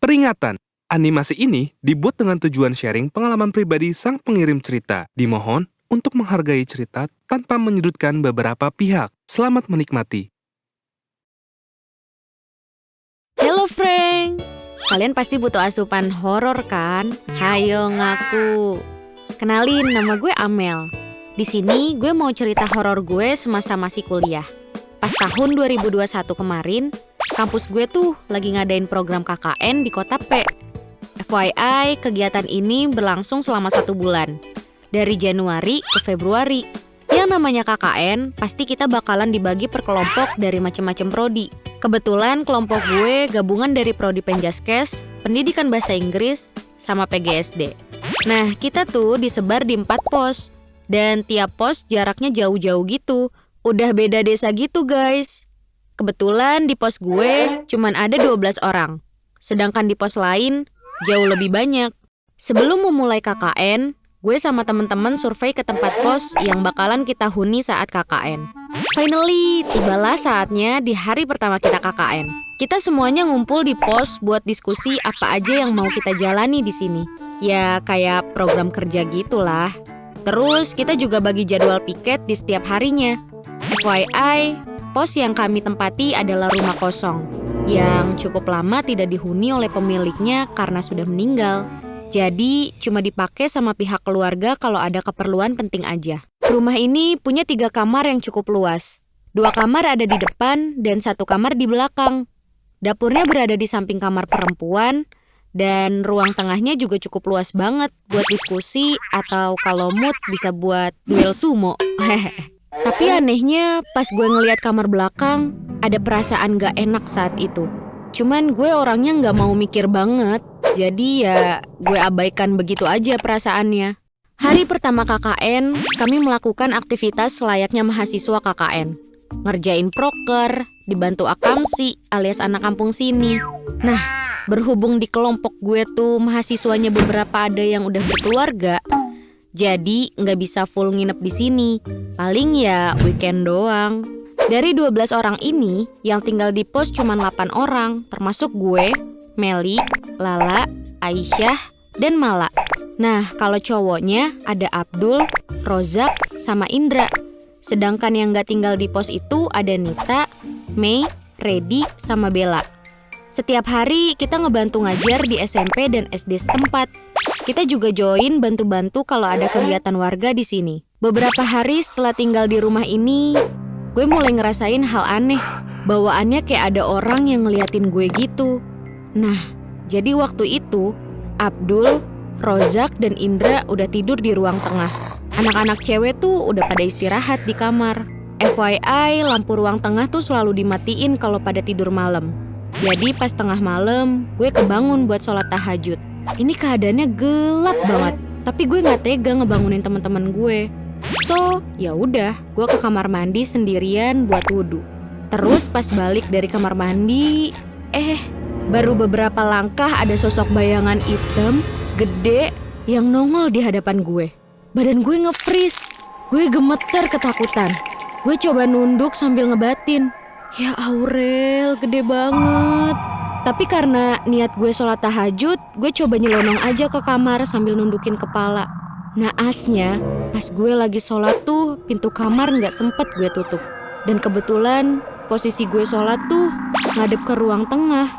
Peringatan! Animasi ini dibuat dengan tujuan sharing pengalaman pribadi sang pengirim cerita. Dimohon untuk menghargai cerita tanpa menyudutkan beberapa pihak. Selamat menikmati. Hello Frank, kalian pasti butuh asupan horor kan? Hayo ngaku. Kenalin, nama gue Amel. Di sini gue mau cerita horor gue semasa masih kuliah. Pas tahun 2021 kemarin, kampus gue tuh lagi ngadain program KKN di Kota P. FYI, kegiatan ini berlangsung selama 1 bulan. Dari Januari ke Februari. Yang namanya KKN, pasti kita bakalan dibagi per kelompok dari macam-macam prodi. Kebetulan kelompok gue gabungan dari prodi Penjaskes, Pendidikan Bahasa Inggris, sama PGSD. Nah, kita tuh disebar di 4 pos. Dan tiap pos jaraknya jauh-jauh gitu. Udah beda desa gitu guys. Kebetulan di pos gue cuman ada 12 orang. Sedangkan di pos lain jauh lebih banyak. Sebelum memulai KKN, gue sama teman-teman survei ke tempat pos yang bakalan kita huni saat KKN. Finally, tibalah saatnya di hari pertama kita KKN. Kita semuanya ngumpul di pos buat diskusi apa aja yang mau kita jalani di sini. Ya, kayak program kerja gitulah. Terus kita juga bagi jadwal piket di setiap harinya. FYI, pos yang kami tempati adalah rumah kosong yang cukup lama tidak dihuni oleh pemiliknya karena sudah meninggal. Jadi cuma dipakai sama pihak keluarga kalau ada keperluan penting aja. Rumah ini punya 3 kamar yang cukup luas. 2 kamar ada di depan dan 1 kamar di belakang. Dapurnya berada di samping kamar perempuan dan ruang tengahnya juga cukup luas banget buat diskusi atau kalau mood bisa buat duel sumo. Tapi anehnya pas gue ngeliat kamar belakang, ada perasaan gak enak saat itu. Cuman gue orangnya gak mau mikir banget, jadi ya gue abaikan begitu aja perasaannya. Hari pertama KKN, kami melakukan aktivitas layaknya mahasiswa KKN. Ngerjain proker, dibantu akamsi alias anak kampung sini. Nah, berhubung di kelompok gue tuh mahasiswanya beberapa ada yang udah berkeluarga, jadi nggak bisa full nginep di sini. Paling ya weekend doang. Dari 12 orang ini, yang tinggal di pos cuma 8 orang, termasuk gue, Meli, Lala, Aisyah, dan Mala. Nah, kalau cowoknya ada Abdul, Rozak, sama Indra. Sedangkan yang nggak tinggal di pos itu ada Nita, Mei, Redi, sama Bella. Setiap hari kita ngebantu ngajar di SMP dan SD setempat. Kita juga join bantu-bantu kalau ada kegiatan warga di sini. Beberapa hari setelah tinggal di rumah ini, gue mulai ngerasain hal aneh. Bawaannya kayak ada orang yang ngeliatin gue gitu. Nah, jadi waktu itu Abdul, Rozak, dan Indra udah tidur di ruang tengah. Anak-anak cewek tuh udah pada istirahat di kamar. FYI, lampu ruang tengah tuh selalu dimatiin kalau pada tidur malam. Jadi pas tengah malam, gue kebangun buat sholat tahajud. Ini keadaannya gelap banget, tapi gue nggak tega ngebangunin teman-teman gue. So, ya udah, gue ke kamar mandi sendirian buat wudhu. Terus pas balik dari kamar mandi, baru beberapa langkah ada sosok bayangan hitam, gede, yang nongol di hadapan gue. Badan gue nge-freeze, gue gemeter ketakutan. Gue coba nunduk sambil ngebatin. Ya Aurel, gede banget. Tapi karena niat gue sholat tahajud, gue coba nyelonong aja ke kamar sambil nundukin kepala. Naasnya, pas gue lagi sholat tuh, pintu kamar gak sempet gue tutup. Dan kebetulan, posisi gue sholat tuh ngadep ke ruang tengah,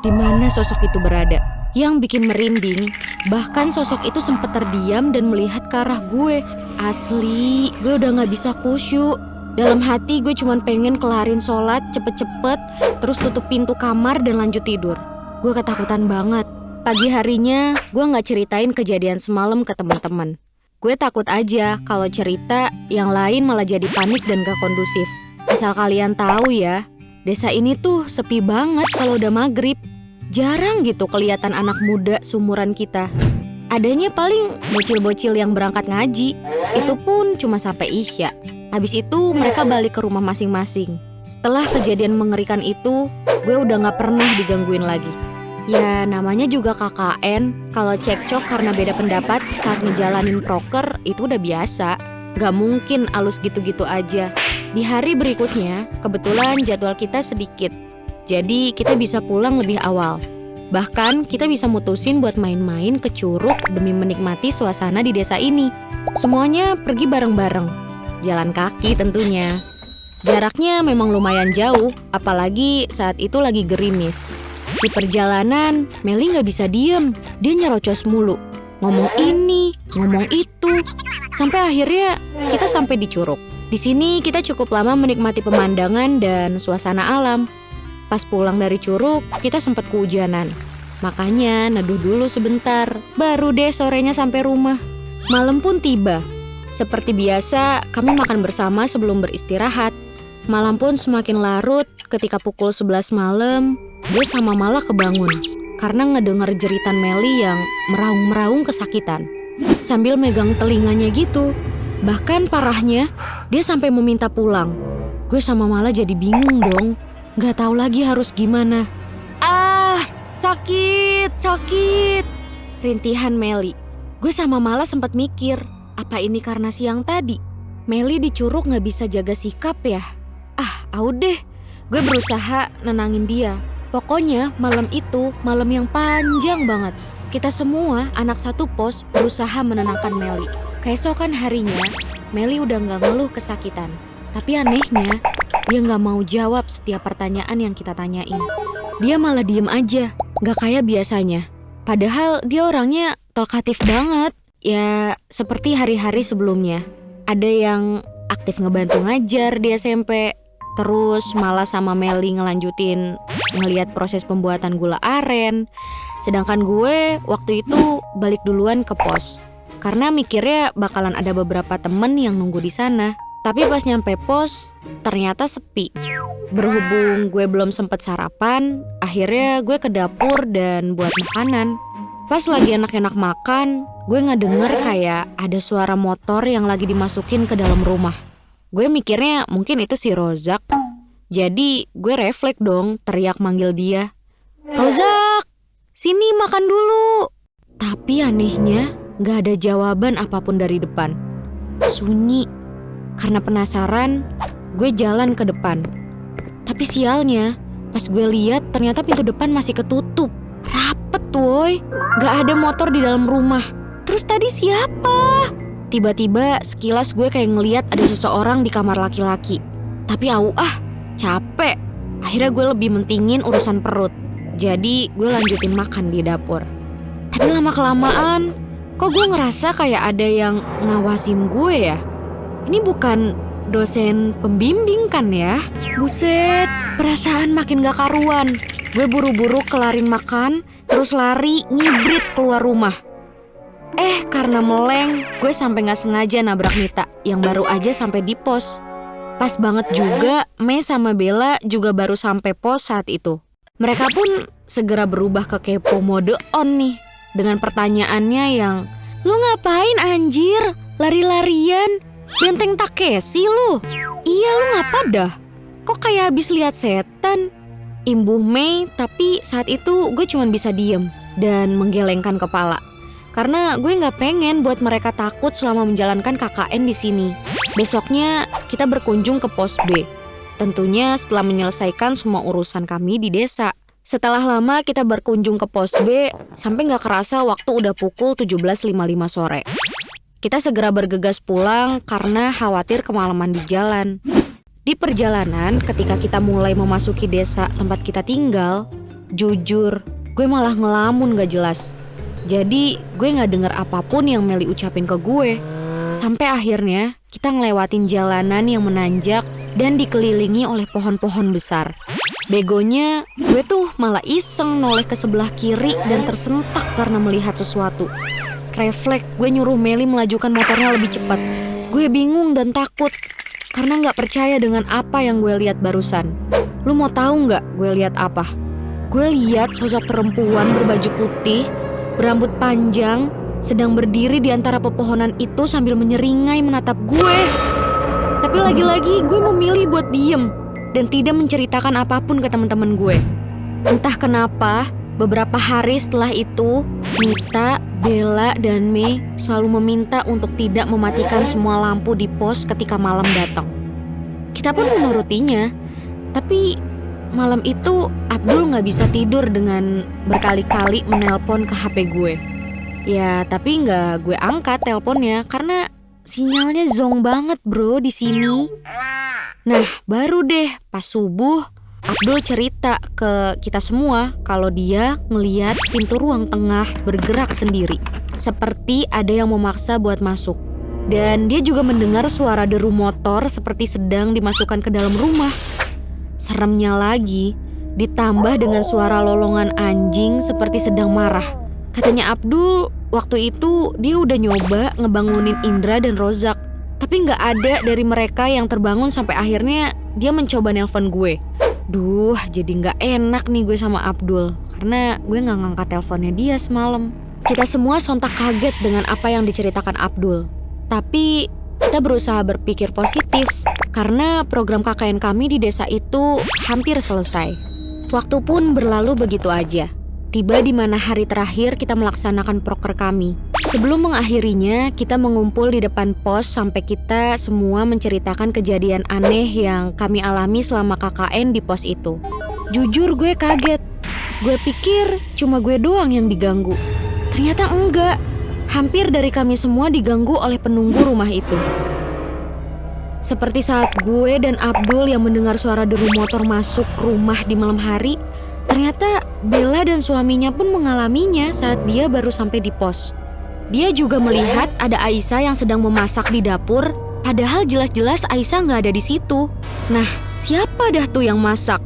di mana sosok itu berada. Yang bikin merinding, bahkan sosok itu sempet terdiam dan melihat ke arah gue. Asli, gue udah gak bisa khusyuk. Dalam hati gue cuma pengen kelarin sholat cepet-cepet, terus tutup pintu kamar dan lanjut tidur. Gue ketakutan banget. Pagi harinya gue gak ceritain kejadian semalam ke teman-teman. Gue takut aja kalau cerita yang lain malah jadi panik dan gak kondusif. Asal kalian tahu ya, desa ini tuh sepi banget kalau udah maghrib. Jarang gitu kelihatan anak muda seumuran kita. Adanya paling bocil-bocil yang berangkat ngaji. Itu pun cuma sampai Isya. Habis itu mereka balik ke rumah masing-masing. Setelah kejadian mengerikan itu, gue udah gak pernah digangguin lagi. Ya namanya juga KKN, kalau cekcok karena beda pendapat saat ngejalanin proker itu udah biasa. Gak mungkin alus gitu-gitu aja. Di hari berikutnya, kebetulan jadwal kita sedikit. Jadi kita bisa pulang lebih awal. Bahkan kita bisa mutusin buat main-main ke curug demi menikmati suasana di desa ini. Semuanya pergi bareng-bareng. Jalan kaki tentunya. Jaraknya memang lumayan jauh, apalagi saat itu lagi gerimis. Di perjalanan, Meli nggak bisa diem. Dia nyerocos mulu. Ngomong ini, ngomong itu. Sampai akhirnya kita sampai di curug. Di sini kita cukup lama menikmati pemandangan dan suasana alam. Pas pulang dari curug, kita sempat kehujanan. Makanya neduh dulu sebentar, baru deh sorenya sampai rumah. Malam pun tiba. Seperti biasa, kami makan bersama sebelum beristirahat. Malam pun semakin larut, ketika pukul 11 malam, gue sama Mala kebangun. Karena ngedenger jeritan Meli yang meraung-meraung kesakitan. Sambil megang telinganya gitu. Bahkan parahnya, dia sampai meminta pulang. Gue sama Mala jadi bingung dong. Gak tahu lagi harus gimana. Ah, sakit. Rintihan Meli. Gue sama Mala sempat mikir, apa ini karena siang tadi? Meli di curug gak bisa jaga sikap ya? Deh. Gue berusaha nenangin dia. Pokoknya malam itu malam yang panjang banget. Kita semua anak satu pos berusaha menenangkan Meli. Keesokan harinya, Meli udah gak ngeluh kesakitan. Tapi anehnya, dia gak mau jawab setiap pertanyaan yang kita tanyain. Dia malah diem aja, gak kayak biasanya. Padahal dia orangnya talkatif banget. Ya, seperti hari-hari sebelumnya. Ada yang aktif ngebantu ngajar di SMP. Terus malah sama Meli ngelanjutin ngeliat proses pembuatan gula aren. Sedangkan gue waktu itu balik duluan ke pos. Karena mikirnya bakalan ada beberapa temen yang nunggu di sana. Tapi pas nyampe pos, ternyata sepi. Berhubung gue belum sempet sarapan, akhirnya gue ke dapur dan buat makanan. Pas lagi enak-enak makan, gue ngedenger kayak ada suara motor yang lagi dimasukin ke dalam rumah. Gue mikirnya mungkin itu si Rozak. Jadi gue refleks dong teriak manggil dia. Rozak, sini makan dulu. Tapi anehnya gak ada jawaban apapun dari depan. Sunyi. Karena penasaran, gue jalan ke depan. Tapi sialnya, pas gue lihat ternyata pintu depan masih ketutup. Rapet woy, gak ada motor di dalam rumah. Terus tadi siapa? Tiba-tiba sekilas gue kayak ngeliat ada seseorang di kamar laki-laki. Tapi capek. Akhirnya gue lebih mentingin urusan perut. Jadi gue lanjutin makan di dapur. Tapi lama-kelamaan, kok gue ngerasa kayak ada yang ngawasin gue ya? Ini bukan dosen pembimbing kan ya? Buset, perasaan makin gak karuan. Gue buru-buru kelarin makan, terus lari ngibrit keluar rumah. Karena meleng, gue sampai gak sengaja nabrak Nita yang baru aja sampai di pos. Pas banget juga, Mei sama Bella juga baru sampai pos saat itu. Mereka pun segera berubah ke kepo mode on nih. Dengan pertanyaannya yang, "Lu ngapain anjir? Lari-larian? Benteng Takeshi lu? Iya lu ngapa dah? Kok kayak habis lihat setan?" Imbuh Mei, tapi saat itu gue cuma bisa diem dan menggelengkan kepala. Karena gue gak pengen buat mereka takut selama menjalankan KKN di sini. Besoknya kita berkunjung ke pos B. Tentunya setelah menyelesaikan semua urusan kami di desa. Setelah lama kita berkunjung ke pos B, sampai gak kerasa waktu udah pukul 17.55 sore. Kita segera bergegas pulang karena khawatir kemalaman di jalan. Di perjalanan, ketika kita mulai memasuki desa tempat kita tinggal, jujur, gue malah ngelamun gak jelas. Jadi, gue gak denger apapun yang Meli ucapin ke gue. Sampai akhirnya, kita ngelewatin jalanan yang menanjak dan dikelilingi oleh pohon-pohon besar. Begonya, gue tuh malah iseng noleh ke sebelah kiri dan tersentak karena melihat sesuatu. Refleks, gue nyuruh Meli melajukan motornya lebih cepat. Gue bingung dan takut karena gak percaya dengan apa yang gue lihat barusan. Lu mau tahu gak gue lihat apa? Gue lihat sosok perempuan berbaju putih, berambut panjang, sedang berdiri di antara pepohonan itu sambil menyeringai menatap gue. Tapi lagi-lagi gue memilih buat diem dan tidak menceritakan apapun ke teman-teman gue. Entah kenapa, beberapa hari setelah itu, Nita, Bella, dan Mei selalu meminta untuk tidak mematikan semua lampu di pos ketika malam datang. Kita pun menurutinya, tapi malam itu Abdul nggak bisa tidur dengan berkali-kali menelpon ke HP gue. Ya, tapi nggak gue angkat teleponnya karena sinyalnya zonk banget bro di sini. Nah, baru deh pas subuh Abdul cerita ke kita semua kalau dia ngeliat pintu ruang tengah bergerak sendiri. Seperti ada yang memaksa buat masuk. Dan dia juga mendengar suara deru motor seperti sedang dimasukkan ke dalam rumah. Seremnya lagi, ditambah dengan suara lolongan anjing seperti sedang marah. Katanya Abdul, waktu itu dia udah nyoba ngebangunin Indra dan Rozak. Tapi nggak ada dari mereka yang terbangun sampai akhirnya dia mencoba nelpon gue. Duh, jadi nggak enak nih gue sama Abdul. Karena gue nggak ngangkat teleponnya dia semalam. Kita semua sontak kaget dengan apa yang diceritakan Abdul. Tapi kita berusaha berpikir positif. Karena program KKN kami di desa itu hampir selesai. Waktu pun berlalu begitu aja. Tiba di mana hari terakhir kita melaksanakan proker kami. Sebelum mengakhirinya, kita mengumpul di depan pos sampai kita semua menceritakan kejadian aneh yang kami alami selama KKN di pos itu. Jujur gue kaget. Gue pikir cuma gue doang yang diganggu. Ternyata enggak. Hampir dari kami semua diganggu oleh penunggu rumah itu. Seperti saat gue dan Abdul yang mendengar suara deru motor masuk rumah di malam hari, ternyata Bella dan suaminya pun mengalaminya saat dia baru sampai di pos. Dia juga melihat ada Aisyah yang sedang memasak di dapur, padahal jelas-jelas Aisyah nggak ada di situ. Nah, siapa dah tuh yang masak?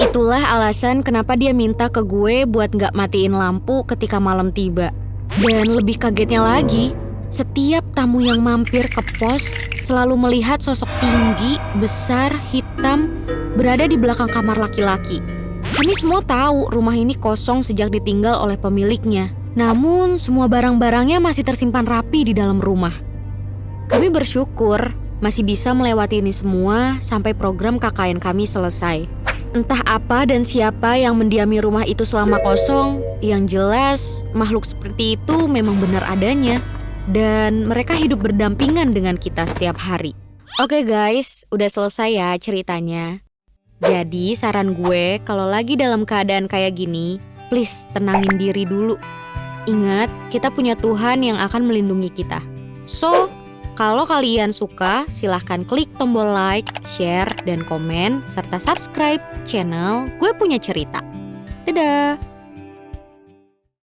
Itulah alasan kenapa dia minta ke gue buat nggak matiin lampu ketika malam tiba. Dan lebih kagetnya lagi, setiap tamu yang mampir ke pos selalu melihat sosok tinggi, besar, hitam berada di belakang kamar laki-laki. Kami semua tahu rumah ini kosong sejak ditinggal oleh pemiliknya. Namun semua barang-barangnya masih tersimpan rapi di dalam rumah. Kami bersyukur masih bisa melewati ini semua sampai program KKN kami selesai. Entah apa dan siapa yang mendiami rumah itu selama kosong, yang jelas makhluk seperti itu memang benar adanya. Dan mereka hidup berdampingan dengan kita setiap hari. Oke guys, udah selesai ya ceritanya. Jadi saran gue kalau lagi dalam keadaan kayak gini, please tenangin diri dulu. Ingat, kita punya Tuhan yang akan melindungi kita. So, kalau kalian suka, silahkan klik tombol like, share, dan komen, serta subscribe channel Gue Punya Cerita. Dadah!